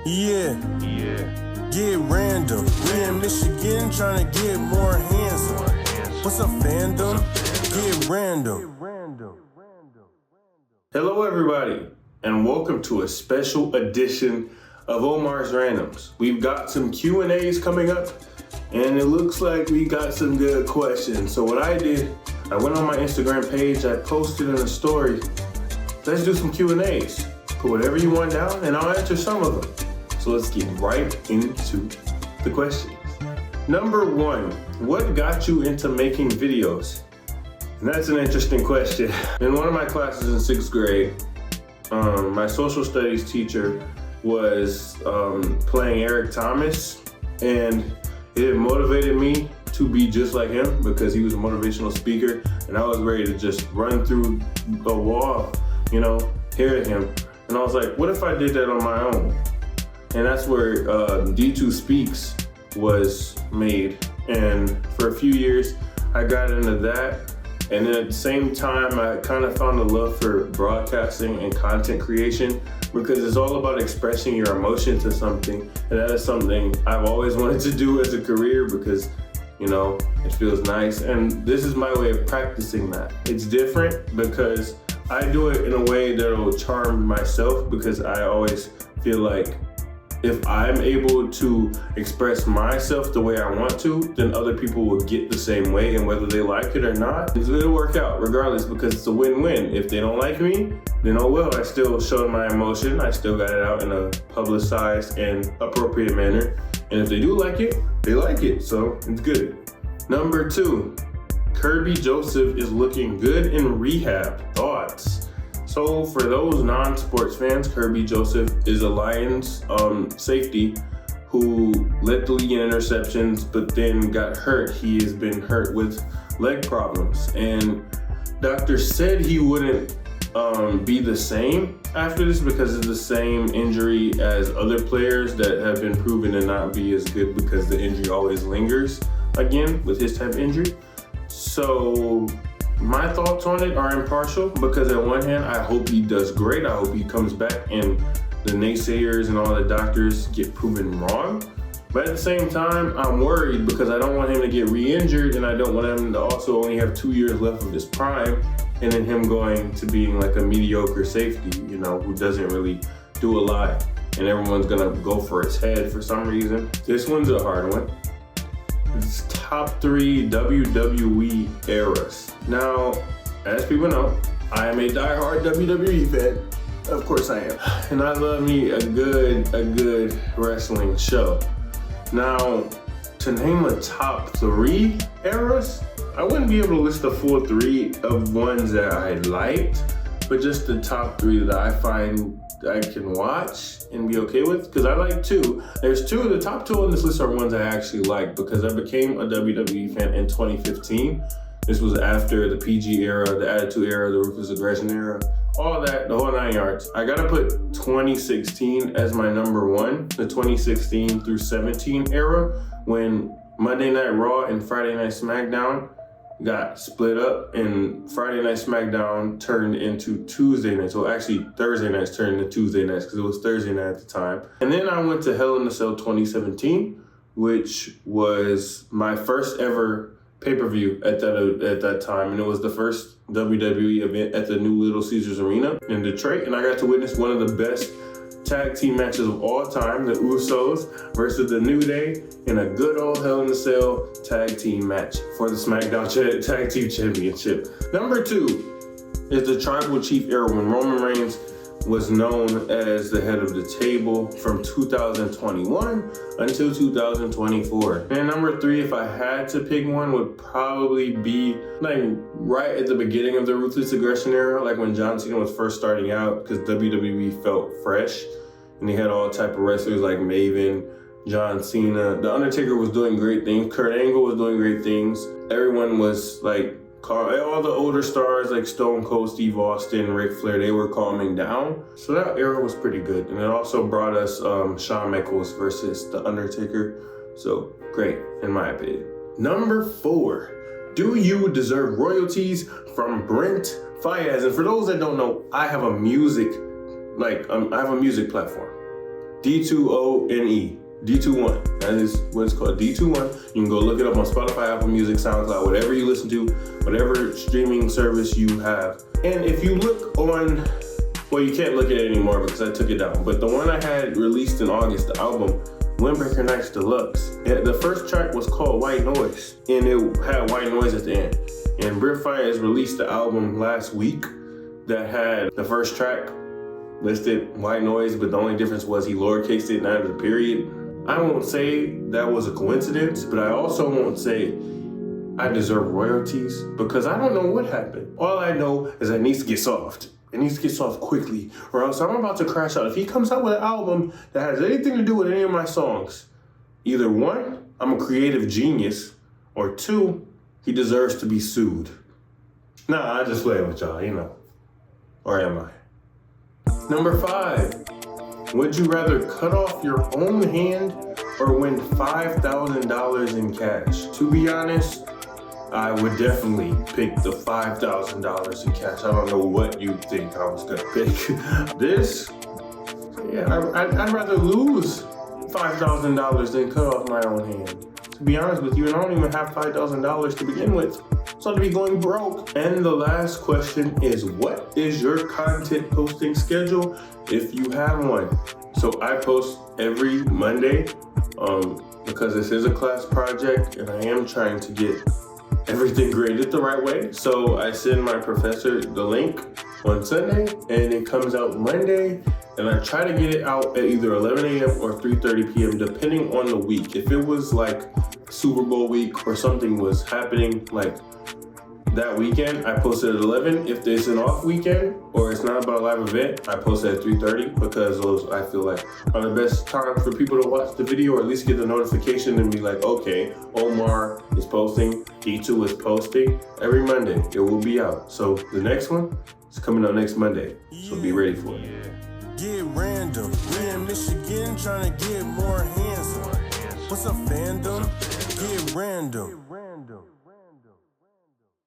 Yeah, get random. We in Michigan trying to get more handsome. What's up, fandom? Get random. Hello, everybody, and welcome to a special edition of Omar's Randoms. We've got some Q&As coming up, and it looks like we got some good questions. So what I did, I went on my Instagram page, I posted in a story, let's do some Q&As. Put whatever you want down, and I'll answer some of them. So let's get right into the questions. Number one, what got you into making videos? And that's an interesting question. In one of my classes in 6th grade, my social studies teacher was playing Eric Thomas, and it motivated me to be just like him because he was a motivational speaker, and I was ready to just run through a wall, hearing him. And I was like, what if I did that on my own? And that's where D2 Speaks was made. And for a few years, I got into that. And then at the same time, I kind of found a love for broadcasting and content creation because it's all about expressing your emotion to something. And that is something I've always wanted to do as a career because, it feels nice. And this is my way of practicing that. It's different because I do it in a way that'll charm myself because I always feel like if I'm able to express myself the way I want to, then other people will get the same way, and whether they like it or not, it'll work out regardless because it's a win-win. If they don't like me, then oh well, I still showed my emotion, I still got it out in a publicized and appropriate manner, and if they do like it, they like it, so it's good. Number two, Kirby Joseph is looking good in rehab. Thoughts? So for those non-sports fans, Kirby Joseph is a Lions safety who led the league in interceptions, but then got hurt. He has been hurt with leg problems. And doctors said he wouldn't be the same after this because it's the same injury as other players that have been proven to not be as good because the injury always lingers again with his type of injury. So my thoughts on it are impartial because on one hand, I hope he does great. I hope he comes back and the naysayers and all the doctors get proven wrong. But at the same time, I'm worried because I don't want him to get re-injured and I don't want him to also only have 2 years left of his prime and then him going to being like a mediocre safety, who doesn't really do a lot and everyone's gonna go for his head for some reason. This one's a hard one. It's top 3 WWE eras. Now, as people know, I am a diehard WWE fan. Of course I am. And I love me a good wrestling show. Now, to name a top 3 eras, I wouldn't be able to list the full 3 of ones that I liked, but just the top 3 that I find I can watch and be okay with, because I like 2. There's 2, the top 2 on this list are ones I actually like because I became a WWE fan in 2015. This was after the PG era, the Attitude era, the Ruthless Aggression era, all that, the whole 9 yards. I gotta put 2016 as my number 1, the 2016 through 17 era, when Monday Night Raw and Friday Night SmackDown got split up and Friday Night SmackDown turned into Tuesday night. So actually Thursday nights turned into Tuesday nights because it was Thursday night at the time. And then I went to Hell in a Cell 2017, which was my first ever pay-per-view at that time. And it was the first WWE event at the new Little Caesars Arena in Detroit. And I got to witness one of the best tag team matches of all time, the Usos versus the New Day in a good old Hell in a Cell tag team match for the SmackDown Tag Team Championship. Number 2 is the Tribal Chief era when Roman Reigns was known as the head of the table from 2021 until 2024. And number 3, if I had to pick one, would probably be like right at the beginning of the Ruthless Aggression era, like when John Cena was first starting out, because WWE felt fresh and they had all type of wrestlers like Maven, John Cena. The Undertaker was doing great things. Kurt Angle was doing great things. Everyone was like, all the older stars like Stone Cold Steve Austin, Ric Flair, they were calming down. So that era was pretty good. And it also brought us Shawn Michaels versus The Undertaker. So great, in my opinion. Number 4, do you deserve royalties from Brent Fayez? And for those that don't know, I have a music platform. D2One. D2One. That is what it's called, D2One. You can go look it up on Spotify, Apple Music, SoundCloud, whatever you listen to, whatever streaming service you have. And if you look on, well, you can't look at it anymore because I took it down, but the one I had released in August, the album, Windbreaker Nights Deluxe, the first track was called White Noise, and it had white noise at the end. And Britfire has released the album last week that had the first track listed white noise, but the only difference was he lowercased it and added a period. I won't say that was a coincidence, but I also won't say I deserve royalties because I don't know what happened. All I know is it needs to get soft. It needs to get soft quickly, or else I'm about to crash out. If he comes out with an album that has anything to do with any of my songs, either one, I'm a creative genius, or two, he deserves to be sued. Nah, I just playing with y'all, you know. Or am I? Number 5. Would you rather cut off your own hand or win $5,000 in cash? To be honest, I would definitely pick the $5,000 in cash. I don't know what you think I was gonna pick. I'd rather lose $5,000 than cut off my own hand. To be honest with you, and I don't even have $5,000 to begin with. So to be going broke. And the last question is, what is your content posting schedule if you have one? So I post every Monday because this is a class project and I am trying to get everything graded the right way. So I send my professor the link on Sunday and it comes out Monday, and I try to get it out at either 11 a.m. or 3:30 p.m. depending on the week. If it was like Super Bowl week or something was happening like that weekend, I post it at 11. If there's an off weekend or it's not about a live event, I post it at 3:30 because those, I feel like, are the best time for people to watch the video or at least get the notification and be like, okay, Omar is posting, D2 is posting. Every Monday, it will be out. So the next one is coming out next Monday. So be ready for it. Get random. We in Michigan trying to get more handsome. What's up, fandom? Get random.